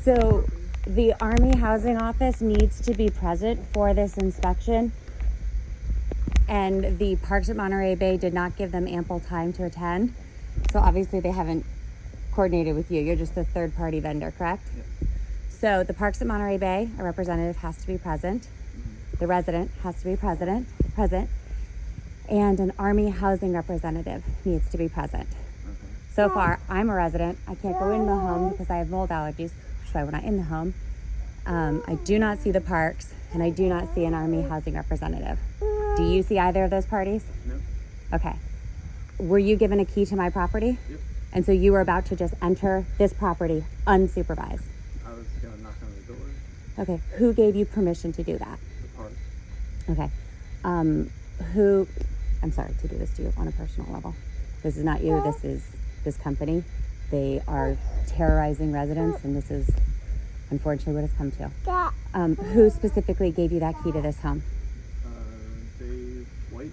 So the Army Housing Office needs to be present for this inspection, and the Parks at Monterey Bay did not give them ample time to attend. So obviously they haven't coordinated with you. You're just the third party vendor, correct? Yep. So the Parks at Monterey Bay, a representative has to be present. The resident has to be present, and an Army housing representative needs to be present. Okay. So far, I'm a resident. I can't go in the home because I have mold allergies, which is why we're not in the home. I do not see the parks, and I do not see an Army housing representative. Do you see either of those parties? No. Okay. Were you given a key to my property? Yep. And so you were about to just enter this property unsupervised? I was going to knock on the door. Okay. Who gave you permission to do that? The park. Okay. I'm sorry to do this to you on a personal level. This is not you, this is this company. They are terrorizing residents, and this is unfortunately what it's come to. Who specifically gave you that key to this home? Dave White.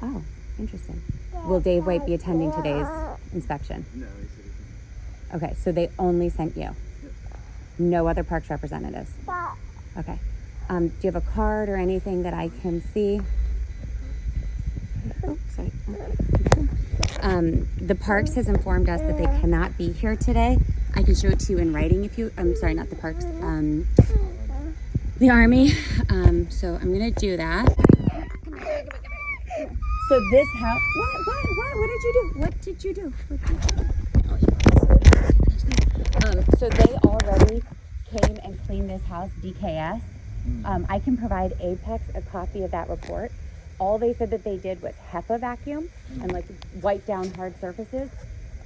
Oh, interesting. Will Dave White be attending today's inspection? No, he said he couldn't. Okay, so they only sent you? Yep. No other parks representatives? Okay. Do you have a card or anything that I can see? Oh, sorry. The Parks has informed us that they cannot be here today. I can show it to you in writing if you, I'm sorry, not the Parks, the Army. So I'm gonna do that. So this house, what did you do? What did you do? So they already came and cleaned this house, DKS. I can provide Apex a copy of that report. All they said that they did was HEPA vacuum and like wipe down hard surfaces.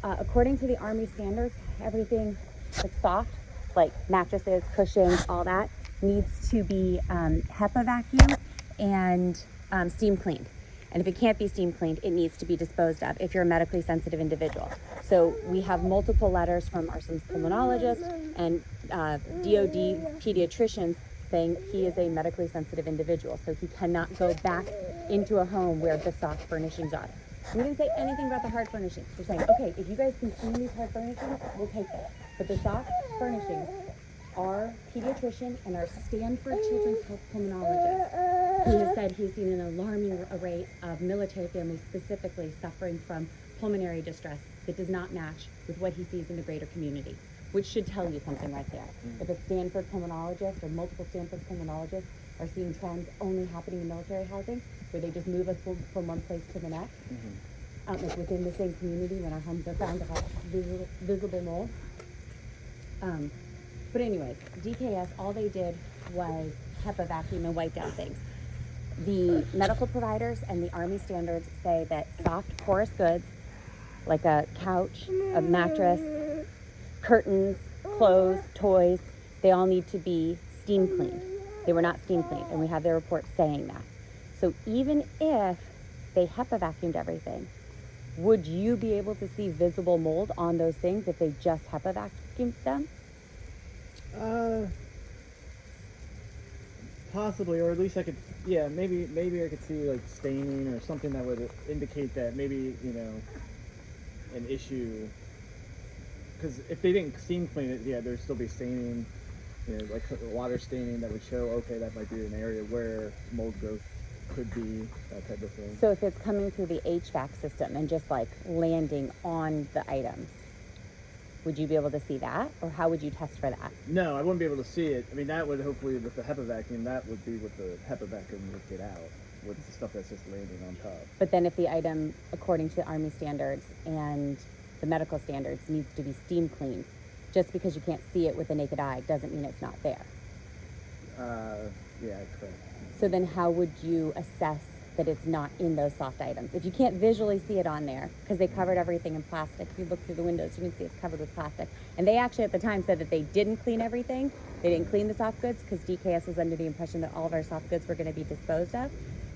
According to the Army standards, everything that's soft, like mattresses, cushions, all that, needs to be HEPA vacuumed and steam cleaned. And if it can't be steam cleaned, it needs to be disposed of if you're a medically sensitive individual. So we have multiple letters from our son's pulmonologist and DOD pediatricians saying he is a medically sensitive individual, so he cannot go back into a home where the soft furnishings are. We didn't say anything about the hard furnishings. We're saying, okay, if you guys can clean these hard furnishings, we'll take them. But the soft furnishings, our pediatrician and our Stanford Children's Health pulmonologist, who has said he's seen an alarming rate of military families specifically suffering from pulmonary distress that does not match with what he sees in the greater community, which should tell you something right there. If a Stanford pulmonologist or multiple Stanford pulmonologists are seeing trends only happening in military housing, where they just move us from one place to the next, like within the same community when our homes are found to have visible mold. But anyways, DKS, all they did was HEPA vacuum and wipe down things. The medical providers and the Army standards say that soft, porous goods, like a couch, a mattress, curtains, clothes, toys, they all need to be steam cleaned. They were not steam cleaned, and we have their report saying that. So even if they HEPA vacuumed everything, would you be able to see visible mold on those things if they just HEPA vacuumed them? Possibly, or at least I could, yeah, maybe I could see like staining or something that would indicate that maybe, you know, an issue. Because if they didn't steam clean it, yeah, there'd still be staining, you know, like water staining that would show, okay, that might be an area where mold growth could be, that type of thing. So if it's coming through the HVAC system and just like landing on the items, would you be able to see that? Or how would you test for that? No, I wouldn't be able to see it. I mean, that would hopefully, with the HEPA vacuum, that would be what the HEPA vacuum would get out, with the stuff that's just landing on top. But then if the item, according to the Army standards and the medical standards, needs to be steam cleaned, just because you can't see it with the naked eye doesn't mean it's not there. Yeah, correct. So then how would you assess that it's not in those soft items? If you can't visually see it on there, because they covered everything in plastic, if you look through the windows, you can see it's covered with plastic. And they actually at the time said that they didn't clean everything. They didn't clean the soft goods because DKS was under the impression that all of our soft goods were going to be disposed of.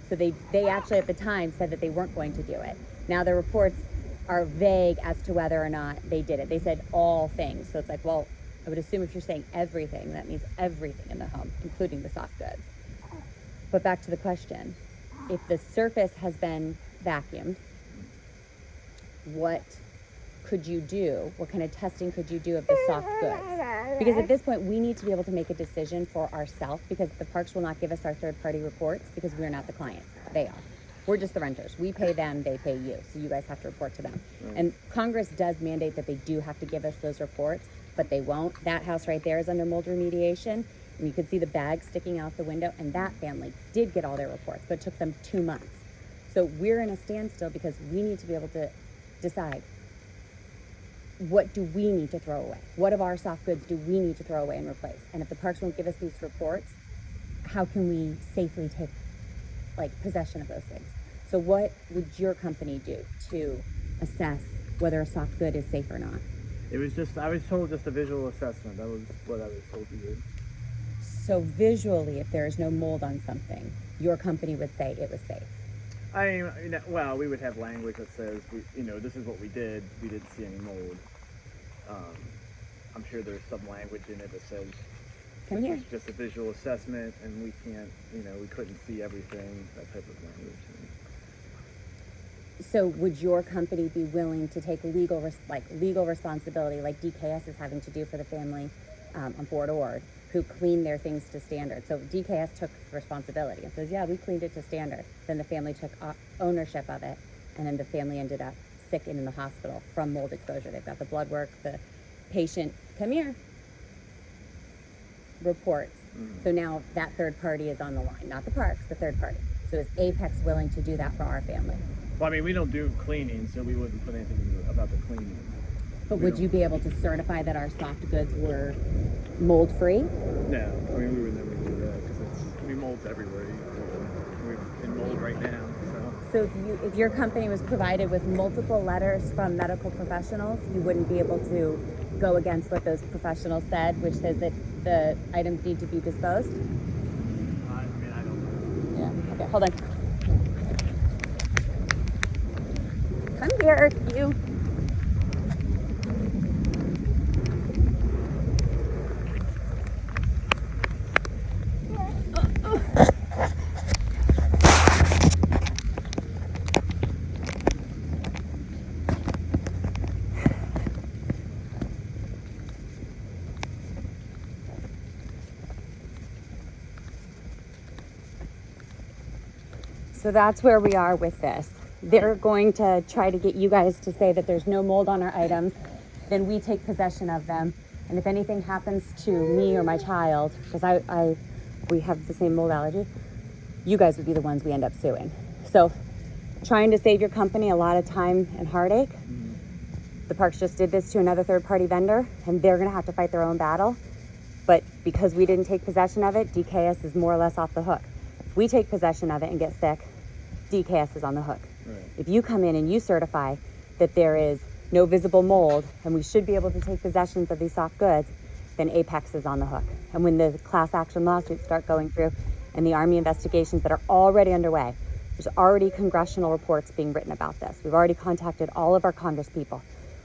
So they actually at the time said that they weren't going to do it. Now the reports are vague as to whether or not they did it. They said all things. So it's like, well, I would assume if you're saying everything, that means everything in the home, including the soft goods. But back to the question, if the surface has been vacuumed, what could you do? What kind of testing could you do of the soft goods? Because at this point, we need to be able to make a decision for ourselves, because the parks will not give us our third-party reports because we're not the clients. They are. We're just the renters. We pay them, they pay you. So you guys have to report to them. Right. And Congress does mandate that they do have to give us those reports, but they won't. That house right there is under mold remediation. And you can see the bag sticking out the window. And that family did get all their reports, but it took them 2 months. So we're in a standstill because we need to be able to decide, what do we need to throw away? What of our soft goods do we need to throw away and replace? And if the parks won't give us these reports, how can we safely take possession of those things? So what would your company do to assess whether a soft good is safe or not? It was just, I was told just a visual assessment. That was what I was told to do. So visually, if there is no mold on something, your company would say it was safe. I mean, well, we would have language that says, this is what we did. We didn't see any mold. I'm sure there's some language in it that says, Come here. it's just a visual assessment, and we can't, we couldn't see everything, that type of language. So would your company be willing to take legal responsibility, like DKS is having to do for the family on Fort Ord, who cleaned their things to standard? So DKS took responsibility and says, yeah, we cleaned it to standard. Then the family took ownership of it, and then the family ended up sick and in the hospital from mold exposure. They've got the blood work, the patient, come here, reports. So now that third party is on the line, not the parks, the third party. So is Apex willing to do that for our family? Well, I mean, we don't do cleaning, so we wouldn't put anything about the cleaning. But would you be able to certify that our soft goods were mold free? No, I mean, we would never do that because mold's everywhere. We're in mold right now. So if your company was provided with multiple letters from medical professionals, you wouldn't be able to go against what those professionals said, which says that the items need to be disposed? I mean, I don't know. Yeah. Okay, hold on. Come here, you. So that's where we are with this. They're going to try to get you guys to say that there's no mold on our items. Then we take possession of them. And if anything happens to me or my child, because we have the same mold allergy, you guys would be the ones we end up suing. So trying to save your company a lot of time and heartache. The parks just did this to another third-party vendor, and they're gonna have to fight their own battle. But because we didn't take possession of it, DKS is more or less off the hook. If we take possession of it and get sick, DKS is on the hook. Right. If you come in and you certify that there is no visible mold and we should be able to take possessions of these soft goods, then Apex is on the hook. And when the class action lawsuits start going through and the Army investigations that are already underway, there's already congressional reports being written about this. We've already contacted all of our Congress people.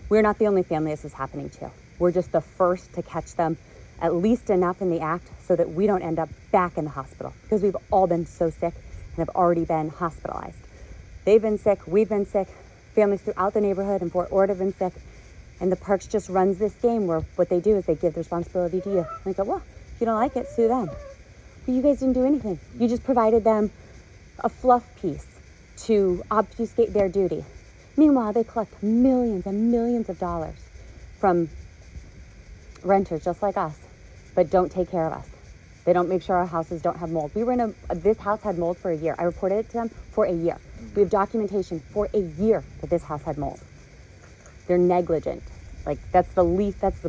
We're not the only family this is happening to. We're just the first to catch them at least enough in the act so that we don't end up back in the hospital, because we've all been so sick and have already been hospitalized. They've been sick, we've been sick, families throughout the neighborhood in Fort Ord have been sick, and the parks just runs this game where what they do is they give the responsibility to you. And they go, well, if you don't like it, sue them. But you guys didn't do anything. You just provided them a fluff piece to obfuscate their duty. Meanwhile, they collect millions and millions of dollars from renters just like us, but don't take care of us. They don't make sure our houses don't have mold. We were this house had mold for a year. I reported it to them for a year. We have documentation for a year that this house had mold. They're negligent. That's the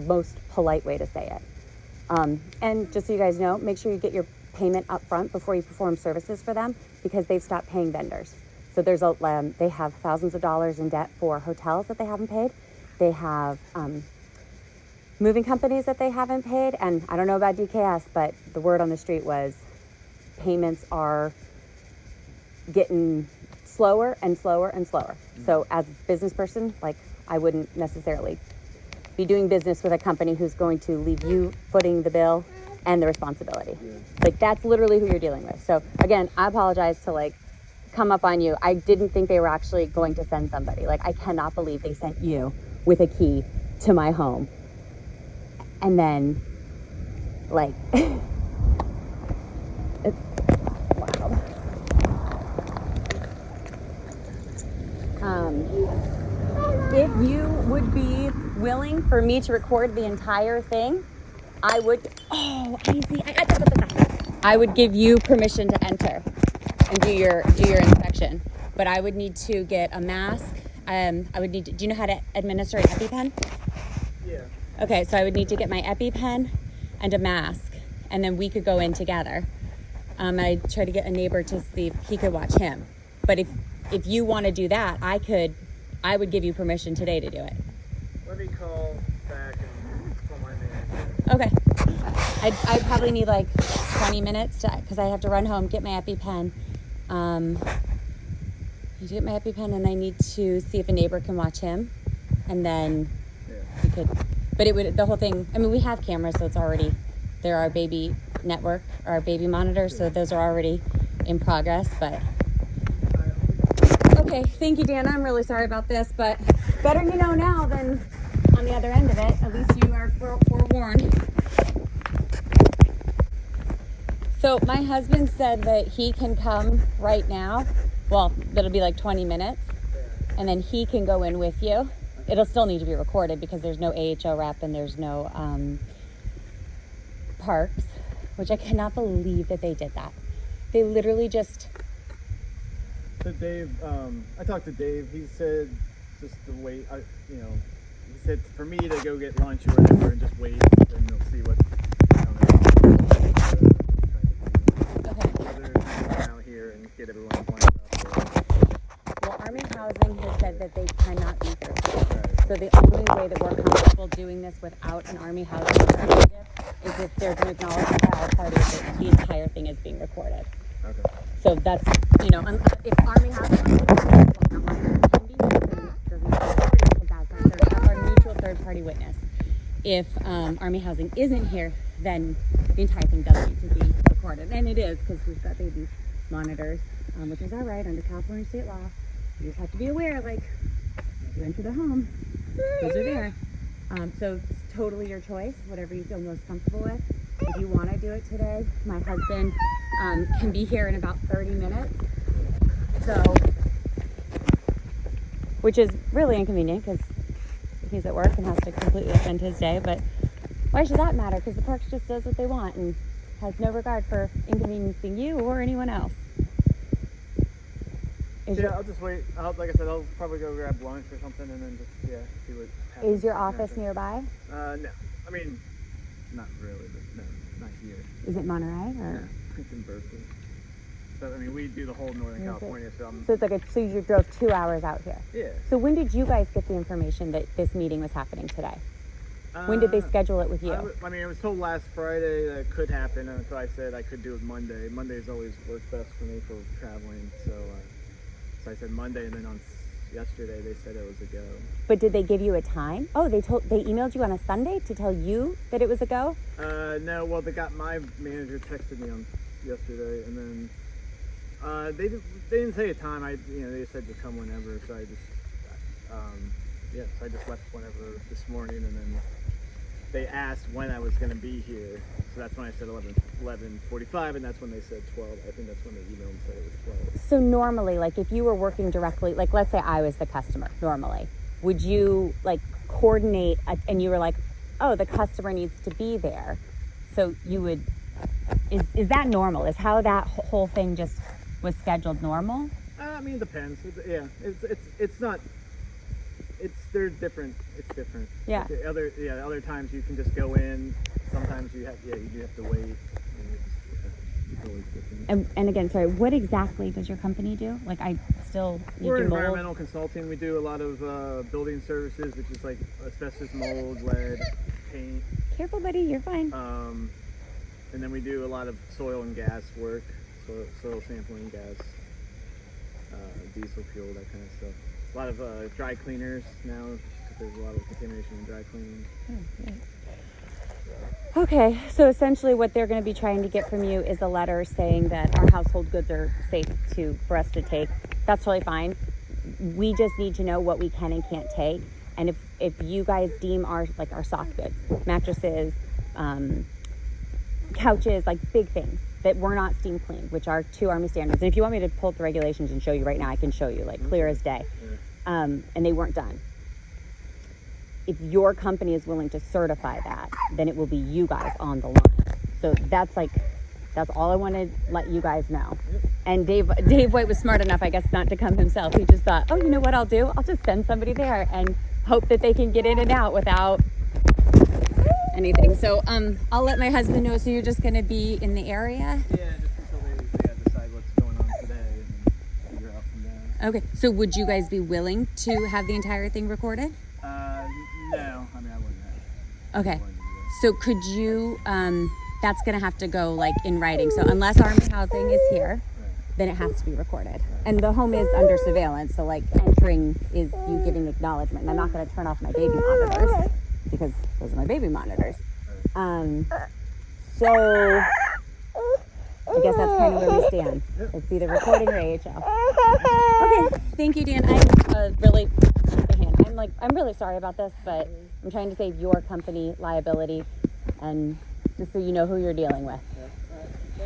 most polite way to say it. And just so you guys know, make sure you get your payment up front before you perform services for them, because they've stopped paying vendors. So they have thousands of dollars in debt for hotels that they haven't paid. They have moving companies that they haven't paid. And I don't know about DKS, but the word on the street was payments are getting slower and slower and slower. So as a business person, I wouldn't necessarily be doing business with a company who's going to leave you footing the bill and the responsibility. Yeah. That's literally who you're dealing with. So again, I apologize to come up on you. I didn't think they were actually going to send somebody. I cannot believe they sent you with a key to my home and then Like, it's wild. If you would be willing for me to record the entire thing, I would, I would give you permission to enter and do your inspection. But I would need to get a mask. I would need to, do you know how to administer an EpiPen? Yeah. Okay, so I would need to get my EpiPen and a mask, and then we could go in together. I'd try to get a neighbor to see if he could watch him. But if you want to do that, I would give you permission today to do it. Let me call back and call my manager. Okay. I'd probably need like 20 minutes because I have to run home, get my EpiPen. I need to get my EpiPen, and I need to see if a neighbor can watch him, and then we could. But it would, the whole thing. I mean, we have cameras, so it's already there. Our baby network, our baby monitor, so those are already in progress. But okay, thank you, Dana. I'm really sorry about this, but better you know now than on the other end of it. At least you are forewarned. So my husband said that he can come right now. Well, that'll be like 20 minutes, and then he can go in with you. It'll still need to be recorded because there's no AHO rep and there's no parks, which I cannot believe that they did that. They literally just... So Dave, I talked to Dave. He said just to wait. He said for me to go get lunch or whatever and just wait, and they'll see what. Out here and get everyone lined up. Well, Army Housing has said that they cannot be here. So the only way that we're comfortable doing this without an Army Housing representative is if there's an acknowledgement by all parties that the entire thing is being recorded. Okay. So that's, if Army Housing can be here, then it doesn't matter because that's our neutral third-party witness. If Army Housing isn't here, then the entire thing does need to be recorded. And it is, because we've got baby monitors, which is all right under California state law. You just have to be aware, like, you enter the home, those are there. So it's totally your choice, whatever you feel most comfortable with. If you want to do it today, my husband can be here in about 30 minutes. So, which is really inconvenient because he's at work and has to completely spend his day, but why should that matter? Because the Parks just does what they want and has no regard for inconveniencing you or anyone else. I'll just wait. Like I said, I'll probably go grab lunch or something and then just, see what happens. Is your office nearby? No. I mean, not really, but no, not here. Is it Monterey or? No, it's in Berkeley. But I mean, we do the whole Northern California, so it's like so you drove 2 hours out here? Yeah. So when did you guys get the information that this meeting was happening today? When did they schedule it with you? I mean, I was told last Friday that it could happen, and so I said I could do it Monday. Mondays always work best for me for traveling, so I said Monday, and then on yesterday they said it was a go. But did they give you a time? Oh, they emailed you on a Sunday to tell you that it was a go? No. Well, my manager texted me on yesterday, and then they didn't say a time. They said to come whenever, so I just so I just left whenever this morning, and then they asked when I was going to be here, so that's when I said 11:45, and that's when they said 12. I think that's when they emailed and said it was 12. So normally, like if you were working directly, like let's say I was the customer, normally, would you like coordinate and you were like, oh, the customer needs to be there, so you would, is that normal? Is how that whole thing just was scheduled normal? I mean, it depends. It's not. They're different. It's different. Yeah. Other times you can just go in. Sometimes you have to wait. It's always different. And again, sorry, what exactly does your company do? Like we're environmental consulting. We do a lot of building services, which is like asbestos, mold, lead, paint. Careful, buddy. You're fine. And then we do a lot of soil and gas work, soil sampling, gas, diesel fuel, that kind of stuff. A lot of dry cleaners now, because there's a lot of contamination in dry cleaning. Okay, so essentially what they're going to be trying to get from you is a letter saying that our household goods are safe for us to take. That's totally fine. We just need to know what we can and can't take. And if you guys deem our soft goods, mattresses, couches, like big things that were not steam cleaned, which are 2 Army standards. And if you want me to pull up the regulations and show you right now, I can show you, like clear as day. And they weren't done. If your company is willing to certify that, then it will be you guys on the line. So that's all I wanted to let you guys know. And Dave White was smart enough, I guess, not to come himself. He just thought, oh, you know what I'll do? I'll just send somebody there and hope that they can get in and out without anything. So I'll let my husband know. So you're just going to be in the area? Yeah, just until they decide what's going on today and then figure out from there. Okay. So would you guys be willing to have the entire thing recorded? No, I mean, I wouldn't have. Okay. So could you, that's going to have to go like in writing. So unless Army Housing is here, then it has to be recorded. And the home is under surveillance. So like entering is you giving acknowledgement. And I'm not going to turn off my baby monitors because those are my baby monitors. So I guess that's kind of where we stand. It's either recording or AHL. Okay. Thank you, Dan. I'm really shake a hand. I'm really sorry about this, but I'm trying to save your company liability and just so you know who you're dealing with.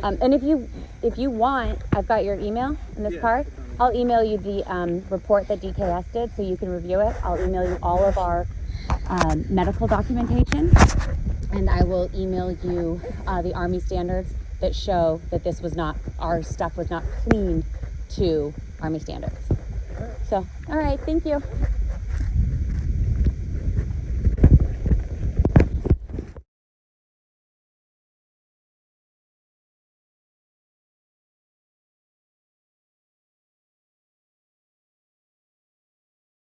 And if you want, I've got your email in this card. I'll email you the report that DKS did so you can review it. I'll email you all of our medical documentation, and I will email you the Army standards that show that our stuff was not cleaned to Army standards. So, all right, thank you.